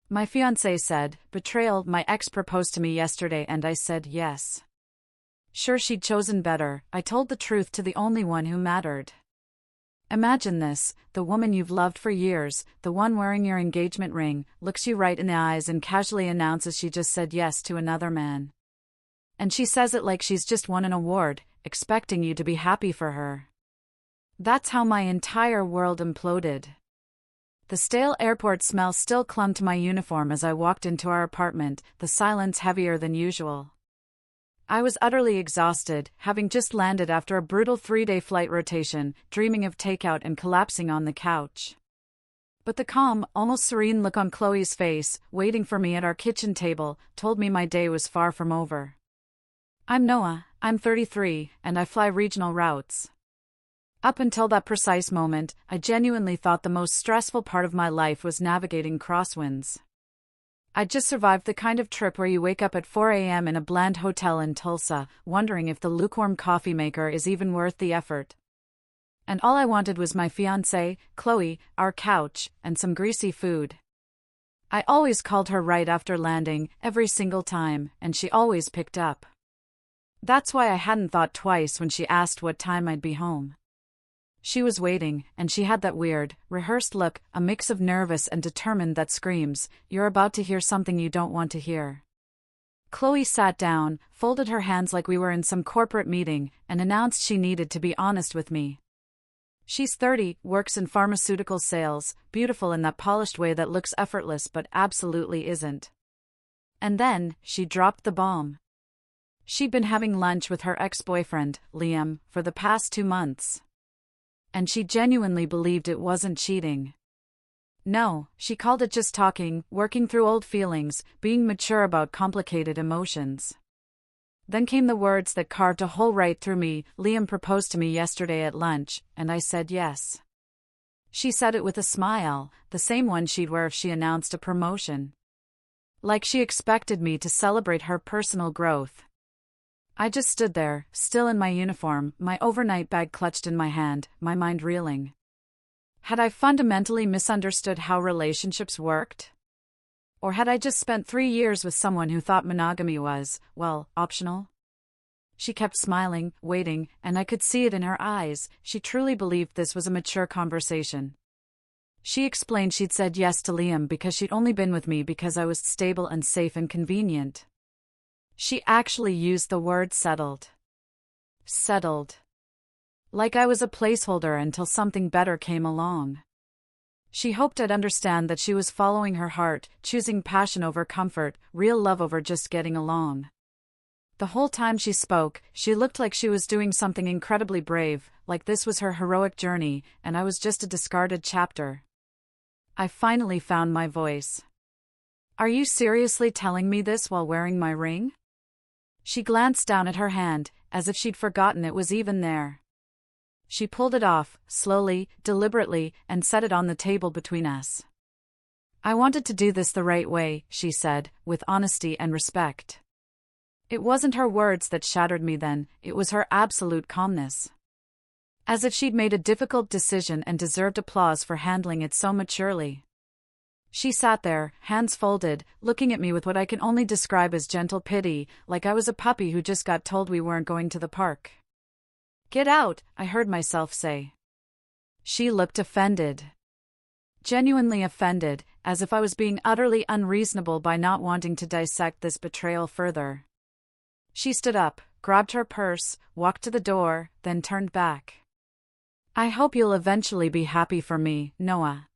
My fiancé said, "Betrayal, my ex proposed to me yesterday and I said yes." Sure she'd chosen better, I told the truth to the only one who mattered. Imagine this, the woman you've loved for years, the one wearing your engagement ring, looks you right in the eyes and casually announces she just said yes to another man. And she says it like she's just won an award, expecting you to be happy for her. That's how my entire world imploded. The stale airport smell still clung to my uniform as I walked into our apartment, the silence heavier than usual. I was utterly exhausted, having just landed after a brutal 3-day flight rotation, dreaming of takeout and collapsing on the couch. But the calm, almost serene look on Chloe's face, waiting for me at our kitchen table, told me my day was far from over. I'm Noah, I'm 33, and I fly regional routes. Up until that precise moment, I genuinely thought the most stressful part of my life was navigating crosswinds. I'd just survived the kind of trip where you wake up at 4 a.m. in a bland hotel in Tulsa, wondering if the lukewarm coffee maker is even worth the effort. And all I wanted was my fiancé, Chloe, our couch, and some greasy food. I always called her right after landing, every single time, and she always picked up. That's why I hadn't thought twice when she asked what time I'd be home. She was waiting, and she had that weird, rehearsed look, a mix of nervous and determined that screams, "You're about to hear something you don't want to hear." Chloe sat down, folded her hands like we were in some corporate meeting, and announced she needed to be honest with me. She's 30, works in pharmaceutical sales, beautiful in that polished way that looks effortless but absolutely isn't. And then, she dropped the bomb. She'd been having lunch with her ex-boyfriend, Liam, for the past 2 months. And she genuinely believed it wasn't cheating. No, she called it just talking, working through old feelings, being mature about complicated emotions. Then came the words that carved a hole right through me. "Liam proposed to me yesterday at lunch, and I said yes." She said it with a smile, the same one she'd wear if she announced a promotion. Like she expected me to celebrate her personal growth. I just stood there, still in my uniform, my overnight bag clutched in my hand, my mind reeling. Had I fundamentally misunderstood how relationships worked? Or had I just spent 3 years with someone who thought monogamy was, well, optional? She kept smiling, waiting, and I could see it in her eyes. She truly believed this was a mature conversation. She explained she'd said yes to Liam because she'd only been with me because I was stable and safe and convenient. She actually used the word settled. Settled. Like I was a placeholder until something better came along. She hoped I'd understand that she was following her heart, choosing passion over comfort, real love over just getting along. The whole time she spoke, she looked like she was doing something incredibly brave, like this was her heroic journey, and I was just a discarded chapter. I finally found my voice. "Are you seriously telling me this while wearing my ring?" She glanced down at her hand, as if she'd forgotten it was even there. She pulled it off, slowly, deliberately, and set it on the table between us. "I wanted to do this the right way," she said, with honesty and respect. It wasn't her words that shattered me then, it was her absolute calmness. As if she'd made a difficult decision and deserved applause for handling it so maturely. She sat there, hands folded, looking at me with what I can only describe as gentle pity, like I was a puppy who just got told we weren't going to the park. "Get out," I heard myself say. She looked offended. Genuinely offended, as if I was being utterly unreasonable by not wanting to dissect this betrayal further. She stood up, grabbed her purse, walked to the door, then turned back. "I hope you'll eventually be happy for me, Noah."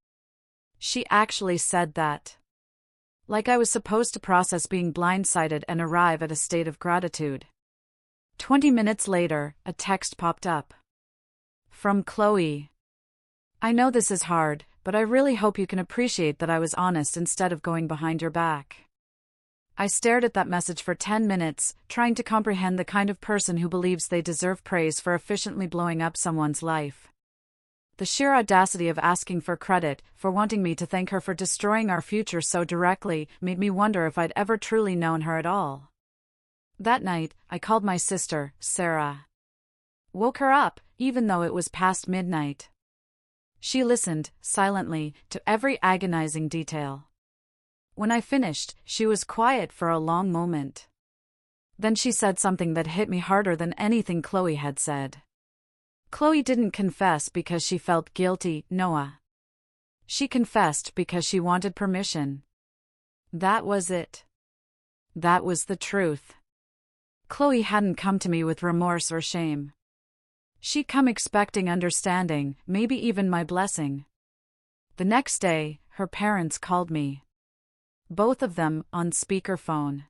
She actually said that. Like I was supposed to process being blindsided and arrive at a state of gratitude. 20 minutes later, a text popped up. From Chloe. "I know this is hard, but I really hope you can appreciate that I was honest instead of going behind your back." I stared at that message for 10 minutes, trying to comprehend the kind of person who believes they deserve praise for efficiently blowing up someone's life. The sheer audacity of asking for credit, for wanting me to thank her for destroying our future so directly, made me wonder if I'd ever truly known her at all. That night, I called my sister, Sarah. Woke her up, even though it was past midnight. She listened, silently, to every agonizing detail. When I finished, she was quiet for a long moment. Then she said something that hit me harder than anything Chloe had said. Chloe didn't confess because she felt guilty, Noah. She confessed because she wanted permission. That was it. That was the truth. Chloe hadn't come to me with remorse or shame. She'd come expecting understanding, maybe even my blessing. The next day, her parents called me. Both of them on speakerphone.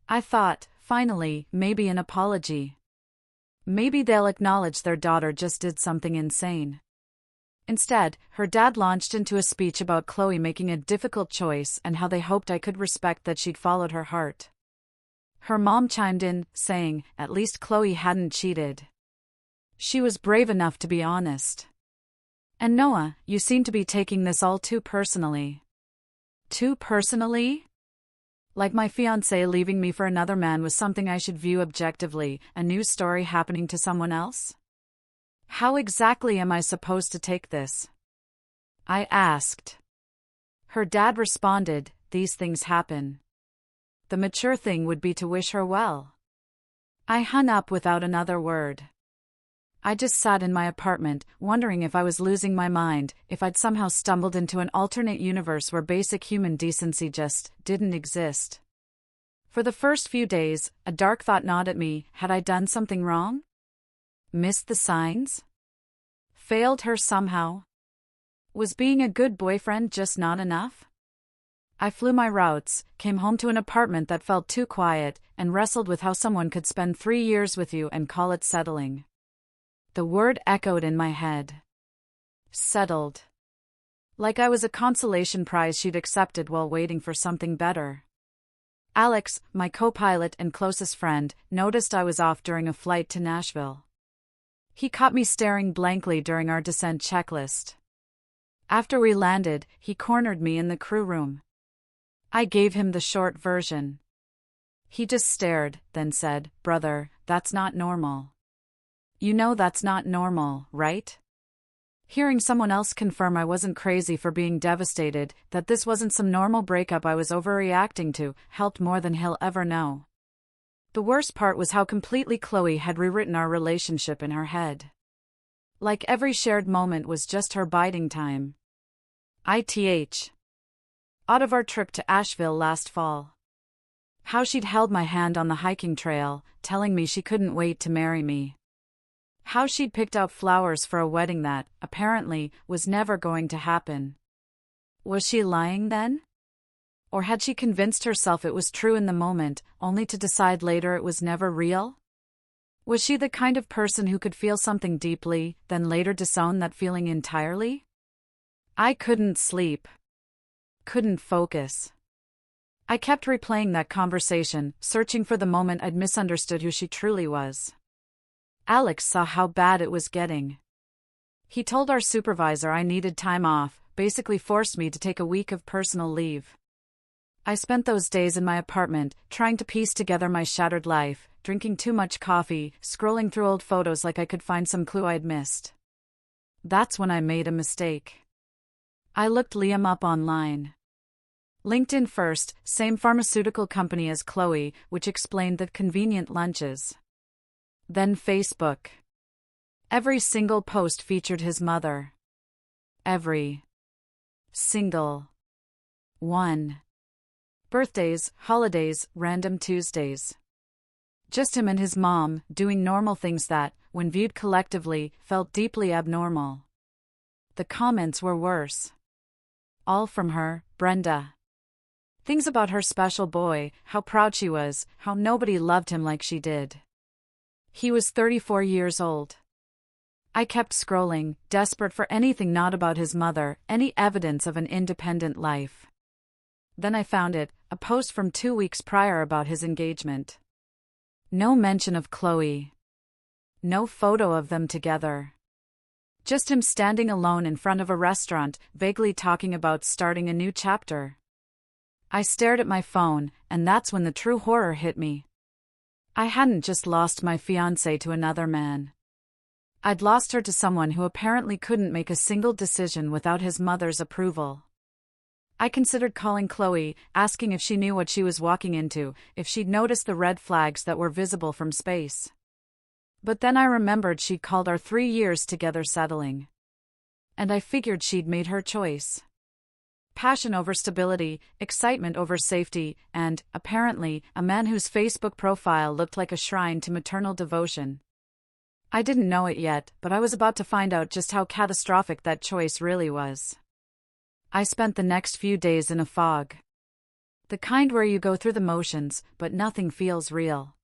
I thought, finally, maybe an apology. Maybe they'll acknowledge their daughter just did something insane. Instead, her dad launched into a speech about Chloe making a difficult choice and how they hoped I could respect that she'd followed her heart. Her mom chimed in, saying, at least Chloe hadn't cheated. She was brave enough to be honest. And Noah, you seem to be taking this all too personally. Too personally? Like my fiancé leaving me for another man was something I should view objectively, a news story happening to someone else? How exactly am I supposed to take this? I asked. Her dad responded, these things happen. The mature thing would be to wish her well. I hung up without another word. I just sat in my apartment, wondering if I was losing my mind, if I'd somehow stumbled into an alternate universe where basic human decency just didn't exist. For the first few days, a dark thought gnawed at me, had I done something wrong? Missed the signs? Failed her somehow? Was being a good boyfriend just not enough? I flew my routes, came home to an apartment that felt too quiet, and wrestled with how someone could spend 3 years with you and call it settling. The word echoed in my head. Settled. Like I was a consolation prize she'd accepted while waiting for something better. Alex, my co-pilot and closest friend, noticed I was off during a flight to Nashville. He caught me staring blankly during our descent checklist. After we landed, he cornered me in the crew room. I gave him the short version. He just stared, then said, "Brother, that's not normal. You know that's not normal, right?" Hearing someone else confirm I wasn't crazy for being devastated, that this wasn't some normal breakup I was overreacting to, helped more than he'll ever know. The worst part was how completely Chloe had rewritten our relationship in her head. Like every shared moment was just her biding time. ITH. Out of our trip to Asheville last fall. How she'd held my hand on the hiking trail, telling me she couldn't wait to marry me. How she'd picked out flowers for a wedding that, apparently, was never going to happen. Was she lying then? Or had she convinced herself it was true in the moment, only to decide later it was never real? Was she the kind of person who could feel something deeply, then later disown that feeling entirely? I couldn't sleep. Couldn't focus. I kept replaying that conversation, searching for the moment I'd misunderstood who she truly was. Alex saw how bad it was getting. He told our supervisor I needed time off, basically forced me to take a week of personal leave. I spent those days in my apartment, trying to piece together my shattered life, drinking too much coffee, scrolling through old photos like I could find some clue I'd missed. That's when I made a mistake. I looked Liam up online. LinkedIn first, same pharmaceutical company as Chloe, which explained the convenient lunches. Then Facebook. Every single post featured his mother. Every single one. Birthdays, holidays, random Tuesdays. Just him and his mom, doing normal things that, when viewed collectively, felt deeply abnormal. The comments were worse. All from her, Brenda. Things about her special boy, how proud she was, how nobody loved him like she did. He was 34 years old. I kept scrolling, desperate for anything not about his mother, any evidence of an independent life. Then I found it, a post from 2 weeks prior about his engagement. No mention of Chloe. No photo of them together. Just him standing alone in front of a restaurant, vaguely talking about starting a new chapter. I stared at my phone, and that's when the true horror hit me. I hadn't just lost my fiancée to another man. I'd lost her to someone who apparently couldn't make a single decision without his mother's approval. I considered calling Chloe, asking if she knew what she was walking into, if she'd noticed the red flags that were visible from space. But then I remembered she'd called our 3 years together settling. And I figured she'd made her choice. Passion over stability, excitement over safety, and, apparently, a man whose Facebook profile looked like a shrine to maternal devotion. I didn't know it yet, but I was about to find out just how catastrophic that choice really was. I spent the next few days in a fog. The kind where you go through the motions, but nothing feels real.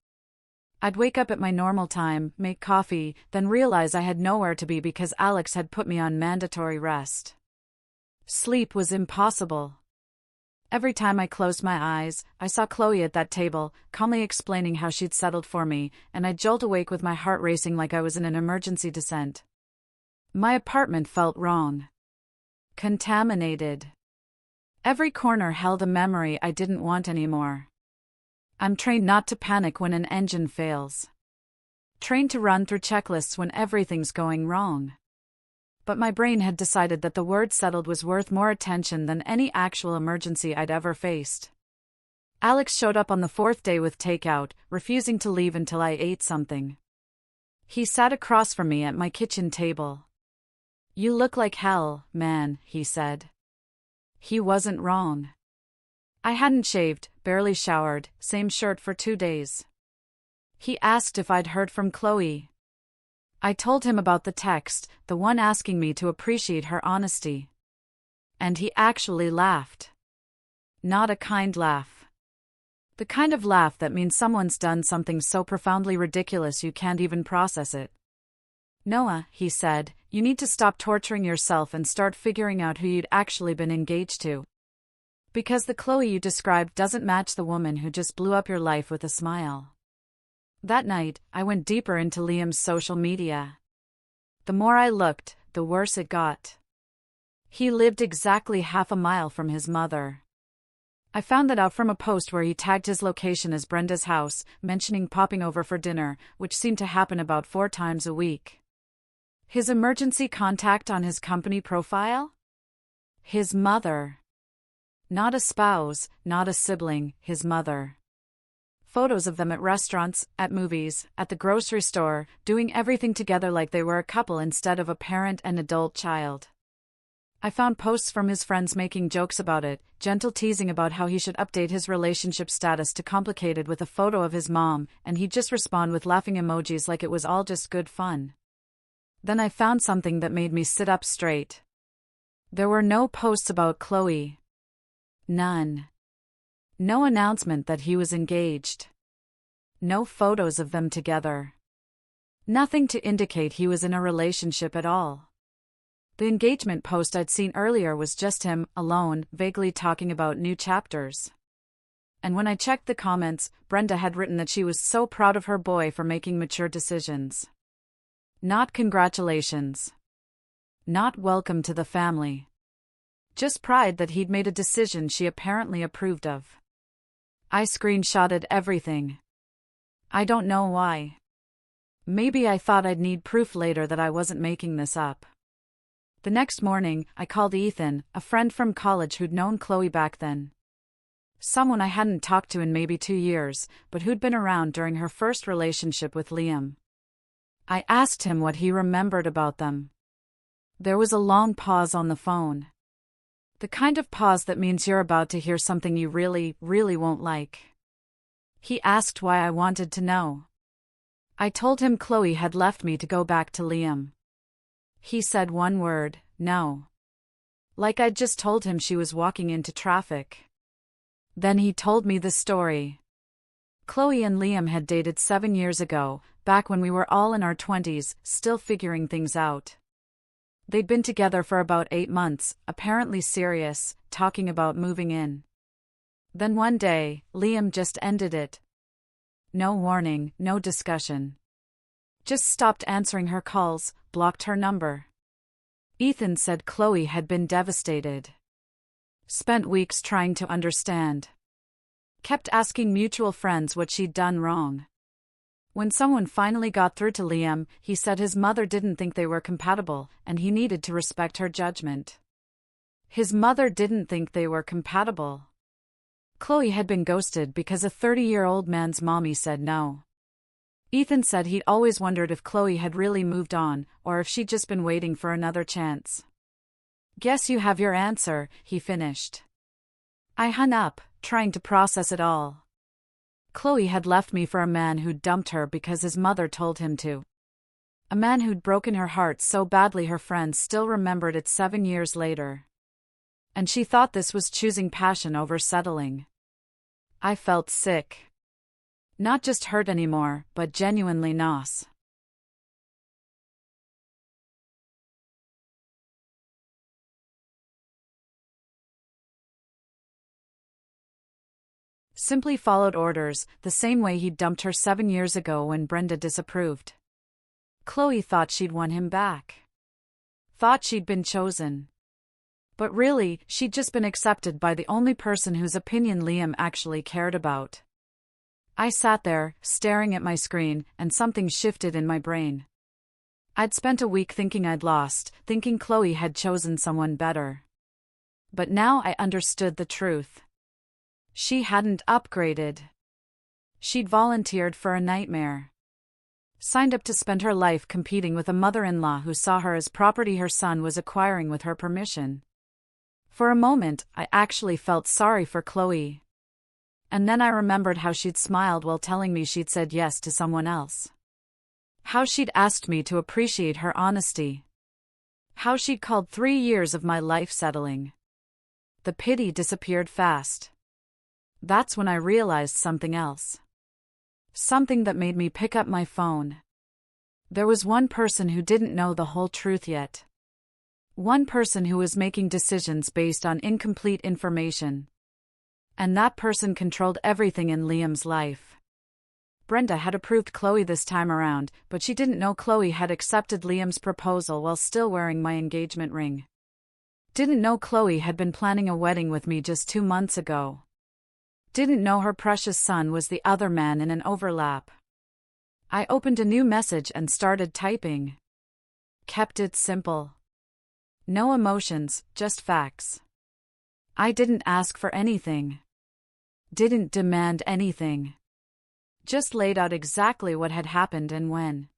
I'd wake up at my normal time, make coffee, then realize I had nowhere to be because Alex had put me on mandatory rest. Sleep was impossible. Every time I closed my eyes, I saw Chloe at that table, calmly explaining how she'd settled for me, and I'd jolt awake with my heart racing like I was in an emergency descent. My apartment felt wrong. Contaminated. Every corner held a memory I didn't want anymore. I'm trained not to panic when an engine fails. Trained to run through checklists when everything's going wrong. But my brain had decided that the word settled was worth more attention than any actual emergency I'd ever faced. Alex showed up on the 4th day with takeout, refusing to leave until I ate something. He sat across from me at my kitchen table. "You look like hell, man," he said. He wasn't wrong. I hadn't shaved, barely showered, same shirt for 2 days. He asked if I'd heard from Chloe. I told him about the text, the one asking me to appreciate her honesty. And he actually laughed. Not a kind laugh. The kind of laugh that means someone's done something so profoundly ridiculous you can't even process it. "Noah," he said, "you need to stop torturing yourself and start figuring out who you'd actually been engaged to. Because the Chloe you described doesn't match the woman who just blew up your life with a smile." That night, I went deeper into Liam's social media. The more I looked, the worse it got. He lived exactly half a mile from his mother. I found that out from a post where he tagged his location as Brenda's house, mentioning popping over for dinner, which seemed to happen about 4 times a week. His emergency contact on his company profile? His mother. Not a spouse, not a sibling, his mother. Photos of them at restaurants, at movies, at the grocery store, doing everything together like they were a couple instead of a parent and adult child. I found posts from his friends making jokes about it, gentle teasing about how he should update his relationship status to complicated with a photo of his mom, and he'd just respond with laughing emojis like it was all just good fun. Then I found something that made me sit up straight. There were no posts about Chloe. None. No announcement that he was engaged. No photos of them together. Nothing to indicate he was in a relationship at all. The engagement post I'd seen earlier was just him, alone, vaguely talking about new chapters. And when I checked the comments, Brenda had written that she was so proud of her boy for making mature decisions. Not congratulations. Not welcome to the family. Just pride that he'd made a decision she apparently approved of. I screenshotted everything. I don't know why. Maybe I thought I'd need proof later that I wasn't making this up. The next morning, I called Ethan, a friend from college who'd known Chloe back then. Someone I hadn't talked to in maybe 2 years, but who'd been around during her first relationship with Liam. I asked him what he remembered about them. There was a long pause on the phone. The kind of pause that means you're about to hear something you really, really won't like. He asked why I wanted to know. I told him Chloe had left me to go back to Liam. He said one word, no. Like I'd just told him she was walking into traffic. Then he told me the story. Chloe and Liam had dated 7 years ago, back when we were all in our 20s, still figuring things out. They'd been together for about 8 months, apparently serious, talking about moving in. Then one day, Liam just ended it. No warning, no discussion. Just stopped answering her calls, blocked her number. Ethan said Chloe had been devastated. Spent weeks trying to understand. Kept asking mutual friends what she'd done wrong. When someone finally got through to Liam, he said his mother didn't think they were compatible, and he needed to respect her judgment. His mother didn't think they were compatible. Chloe had been ghosted because a 30-year-old man's mommy said no. Ethan said he'd always wondered if Chloe had really moved on, or if she'd just been waiting for another chance. "Guess you have your answer," he finished. I hung up, trying to process it all. Chloe had left me for a man who'd dumped her because his mother told him to. A man who'd broken her heart so badly her friends still remembered it 7 years later. And she thought this was choosing passion over settling. I felt sick. Not just hurt anymore, but genuinely nauseous. Simply followed orders, the same way he'd dumped her 7 years ago when Brenda disapproved. Chloe thought she'd won him back. Thought she'd been chosen. But really, she'd just been accepted by the only person whose opinion Liam actually cared about. I sat there, staring at my screen, and something shifted in my brain. I'd spent a week thinking I'd lost, thinking Chloe had chosen someone better. But now I understood the truth. She hadn't upgraded. She'd volunteered for a nightmare. Signed up to spend her life competing with a mother-in-law who saw her as property her son was acquiring with her permission. For a moment, I actually felt sorry for Chloe. And then I remembered how she'd smiled while telling me she'd said yes to someone else. How she'd asked me to appreciate her honesty. How she'd called 3 years of my life settling. The pity disappeared fast. That's when I realized something else. Something that made me pick up my phone. There was one person who didn't know the whole truth yet. One person who was making decisions based on incomplete information. And that person controlled everything in Liam's life. Brenda had approved Chloe this time around, but she didn't know Chloe had accepted Liam's proposal while still wearing my engagement ring. Didn't know Chloe had been planning a wedding with me just 2 months ago. Didn't know her precious son was the other man in an overlap. I opened a new message and started typing. Kept it simple. No emotions, just facts. I didn't ask for anything. Didn't demand anything. Just laid out exactly what had happened and when.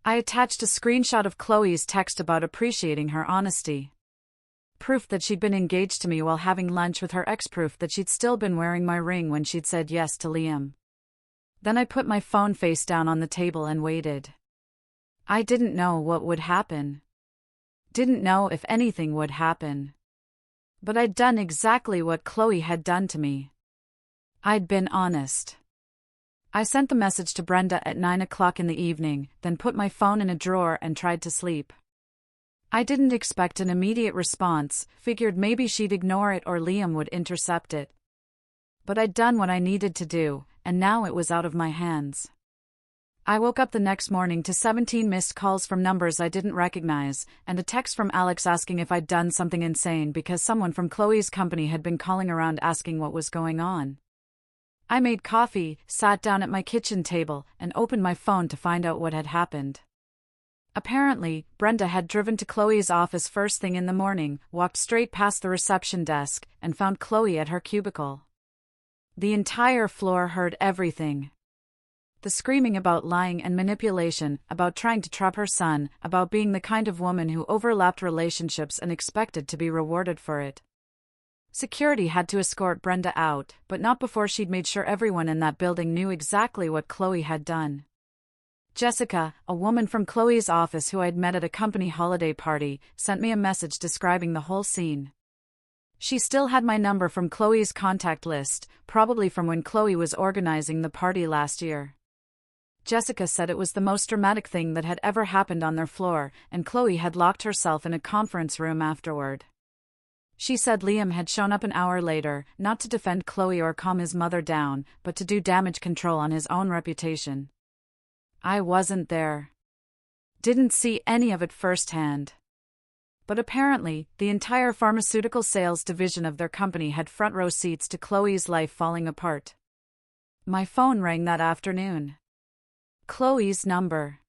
I attached a screenshot of Chloe's text about appreciating her honesty. Proof that she'd been engaged to me while having lunch with her ex, proof that she'd still been wearing my ring when she'd said yes to Liam. Then I put my phone face down on the table and waited. I didn't know what would happen. Didn't know if anything would happen. But I'd done exactly what Chloe had done to me. I'd been honest. I sent the message to Brenda at 9 o'clock in the evening, then put my phone in a drawer and tried to sleep. I didn't expect an immediate response, figured maybe she'd ignore it or Liam would intercept it. But I'd done what I needed to do, and now it was out of my hands. I woke up the next morning to 17 missed calls from numbers I didn't recognize, and a text from Alex asking if I'd done something insane because someone from Chloe's company had been calling around asking what was going on. I made coffee, sat down at my kitchen table, and opened my phone to find out what had happened. Apparently, Brenda had driven to Chloe's office first thing in the morning, walked straight past the reception desk, and found Chloe at her cubicle. The entire floor heard everything. The screaming about lying and manipulation, about trying to trap her son, about being the kind of woman who overlapped relationships and expected to be rewarded for it. Security had to escort Brenda out, but not before she'd made sure everyone in that building knew exactly what Chloe had done. Jessica, a woman from Chloe's office who I'd met at a company holiday party, sent me a message describing the whole scene. She still had my number from Chloe's contact list, probably from when Chloe was organizing the party last year. Jessica said it was the most dramatic thing that had ever happened on their floor, and Chloe had locked herself in a conference room afterward. She said Liam had shown up an hour later, not to defend Chloe or calm his mother down, but to do damage control on his own reputation. I wasn't there. Didn't see any of it firsthand. But apparently, the entire pharmaceutical sales division of their company had front row seats to Chloe's life falling apart. My phone rang that afternoon. Chloe's number.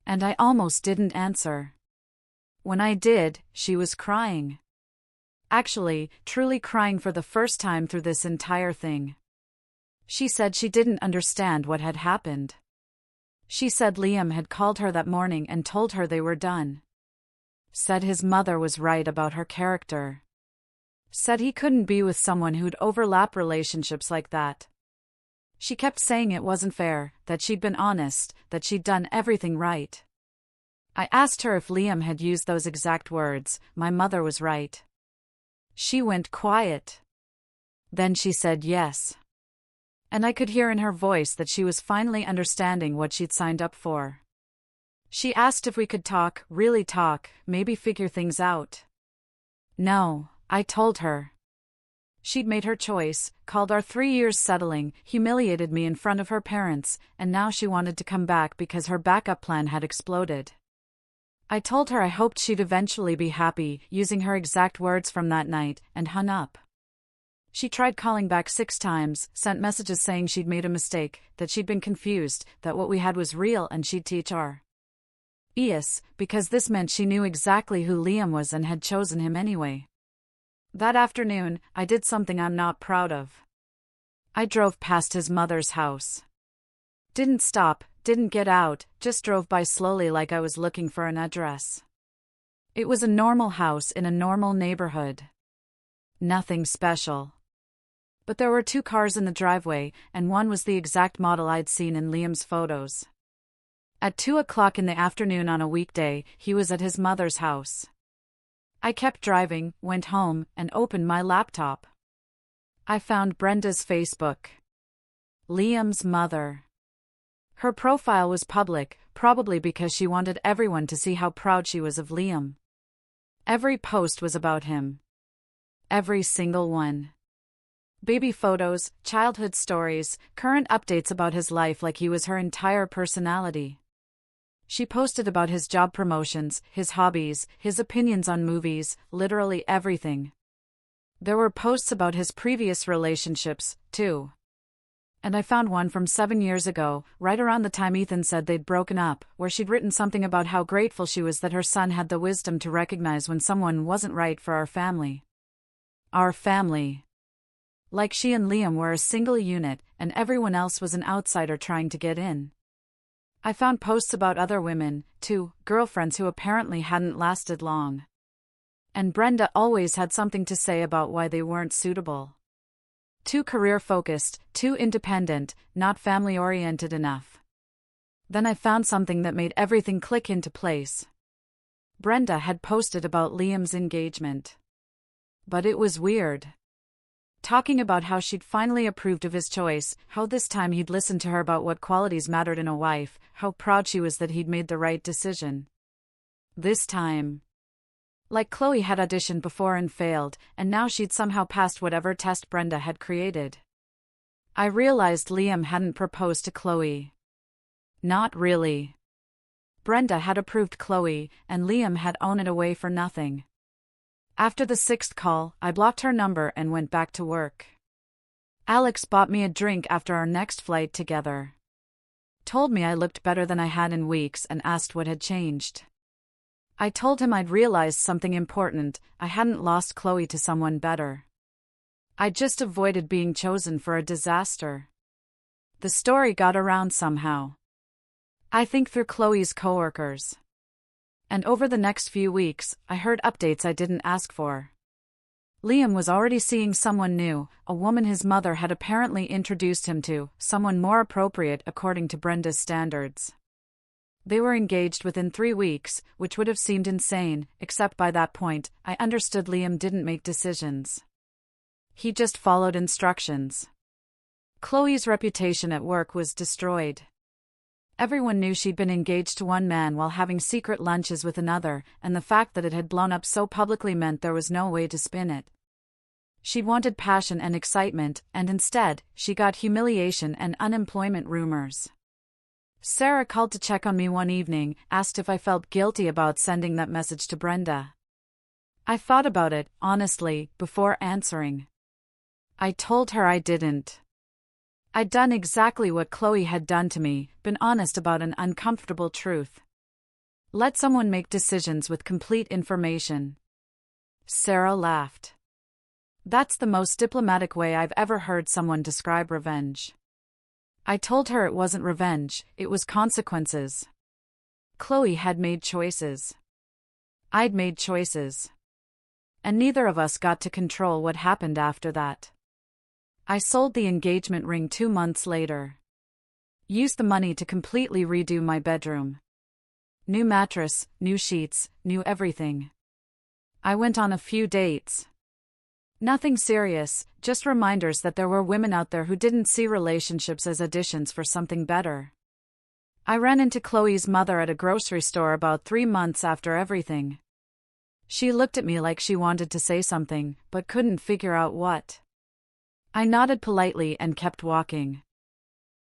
And I almost didn't answer. When I did, she was crying. Actually, truly crying for the first time through this entire thing. She said she didn't understand what had happened. She said Liam had called her that morning and told her they were done. Said his mother was right about her character. Said he couldn't be with someone who'd overlap relationships like that. She kept saying it wasn't fair, that she'd been honest, that she'd done everything right. I asked her if Liam had used those exact words. My mother was right. She went quiet. Then she said yes. And I could hear in her voice that she was finally understanding what she'd signed up for. She asked if we could talk, really talk, maybe figure things out. No, I told her. She'd made her choice, called our 3 years settling, humiliated me in front of her parents, and now she wanted to come back because her backup plan had exploded. I told her I hoped she'd eventually be happy, using her exact words from that night, and hung up. She tried calling back 6 times, sent messages saying she'd made a mistake, that she'd been confused, that what we had was real and she'd teach her. Yes, because this meant she knew exactly who Liam was and had chosen him anyway. That afternoon, I did something I'm not proud of. I drove past his mother's house. Didn't stop, didn't get out, just drove by slowly like I was looking for an address. It was a normal house in a normal neighborhood. Nothing special. But there were 2 cars in the driveway, and one was the exact model I'd seen in Liam's photos. At 2 o'clock in the afternoon on a weekday, he was at his mother's house. I kept driving, went home, and opened my laptop. I found Brenda's Facebook. Liam's mother. Her profile was public, probably because she wanted everyone to see how proud she was of Liam. Every post was about him. Every single one. Baby photos, childhood stories, current updates about his life like he was her entire personality. She posted about his job promotions, his hobbies, his opinions on movies, literally everything. There were posts about his previous relationships, too. And I found one from 7 years ago, right around the time Ethan said they'd broken up, where she'd written something about how grateful she was that her son had the wisdom to recognize when someone wasn't right for our family. Our family. Like she and Liam were a single unit, and everyone else was an outsider trying to get in. I found posts about other women, too, girlfriends who apparently hadn't lasted long. And Brenda always had something to say about why they weren't suitable. Too career-focused, too independent, not family-oriented enough. Then I found something that made everything click into place. Brenda had posted about Liam's engagement. But it was weird. Talking about how she'd finally approved of his choice, how this time he'd listened to her about what qualities mattered in a wife, how proud she was that he'd made the right decision. This time. Like Chloe had auditioned before and failed, and now she'd somehow passed whatever test Brenda had created. I realized Liam hadn't proposed to Chloe. Not really. Brenda had approved Chloe, and Liam had owned it away for nothing. After the 6th call, I blocked her number and went back to work. Alex bought me a drink after our next flight together. Told me I looked better than I had in weeks and asked what had changed. I told him I'd realized something important, I hadn't lost Chloe to someone better. I just avoided being chosen for a disaster. The story got around somehow. I think through Chloe's coworkers. And over the next few weeks, I heard updates I didn't ask for. Liam was already seeing someone new, a woman his mother had apparently introduced him to, someone more appropriate according to Brenda's standards. They were engaged within 3 weeks, which would have seemed insane, except by that point, I understood Liam didn't make decisions. He just followed instructions. Chloe's reputation at work was destroyed. Everyone knew she'd been engaged to one man while having secret lunches with another, and the fact that it had blown up so publicly meant there was no way to spin it. She'd wanted passion and excitement, and instead, she got humiliation and unemployment rumors. Sarah called to check on me one evening, asked if I felt guilty about sending that message to Brenda. I thought about it, honestly, before answering. I told her I didn't. I'd done exactly what Chloe had done to me, been honest about an uncomfortable truth. Let someone make decisions with complete information. Sarah laughed. That's the most diplomatic way I've ever heard someone describe revenge. I told her it wasn't revenge, it was consequences. Chloe had made choices. I'd made choices. And neither of us got to control what happened after that. I sold the engagement ring 2 months later. Used the money to completely redo my bedroom. New mattress, new sheets, new everything. I went on a few dates. Nothing serious, just reminders that there were women out there who didn't see relationships as additions for something better. I ran into Chloe's mother at a grocery store about 3 months after everything. She looked at me like she wanted to say something, but couldn't figure out what. I nodded politely and kept walking.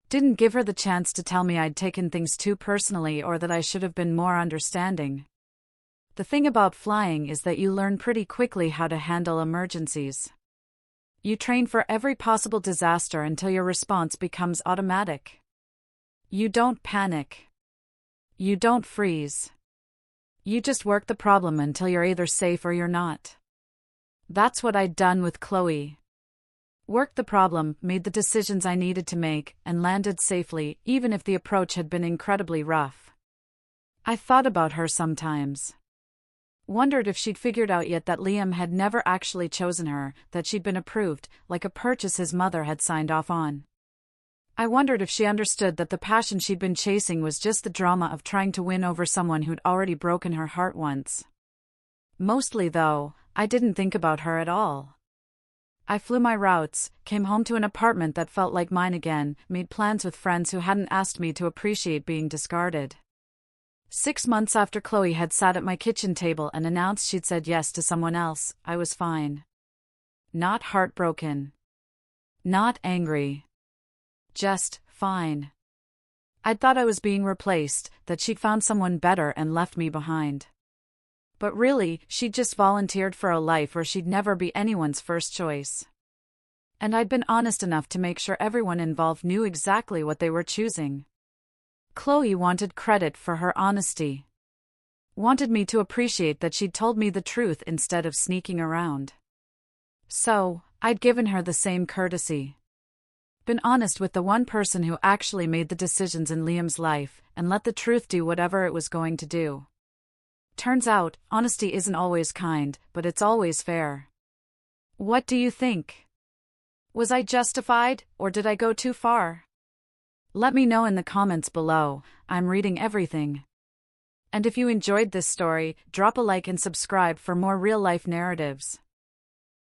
Didn't give her the chance to tell me I'd taken things too personally or that I should have been more understanding. The thing about flying is that you learn pretty quickly how to handle emergencies. You train for every possible disaster until your response becomes automatic. You don't panic. You don't freeze. You just work the problem until you're either safe or you're not. That's what I'd done with Chloe. Worked the problem, made the decisions I needed to make, and landed safely, even if the approach had been incredibly rough. I thought about her sometimes. Wondered if she'd figured out yet that Liam had never actually chosen her, that she'd been approved, like a purchase his mother had signed off on. I wondered if she understood that the passion she'd been chasing was just the drama of trying to win over someone who'd already broken her heart once. Mostly, though, I didn't think about her at all. I flew my routes, came home to an apartment that felt like mine again, made plans with friends who hadn't asked me to appreciate being discarded. 6 months after Chloe had sat at my kitchen table and announced she'd said yes to someone else, I was fine. Not heartbroken. Not angry. Just fine. I'd thought I was being replaced, that she'd found someone better and left me behind. But really, she'd just volunteered for a life where she'd never be anyone's first choice. And I'd been honest enough to make sure everyone involved knew exactly what they were choosing. Chloe wanted credit for her honesty. Wanted me to appreciate that she'd told me the truth instead of sneaking around. So, I'd given her the same courtesy. Been honest with the one person who actually made the decisions in Liam's life, and let the truth do whatever it was going to do. Turns out, honesty isn't always kind, but it's always fair. What do you think? Was I justified, or did I go too far? Let me know in the comments below. I'm reading everything. And if you enjoyed this story, drop a like and subscribe for more real-life narratives.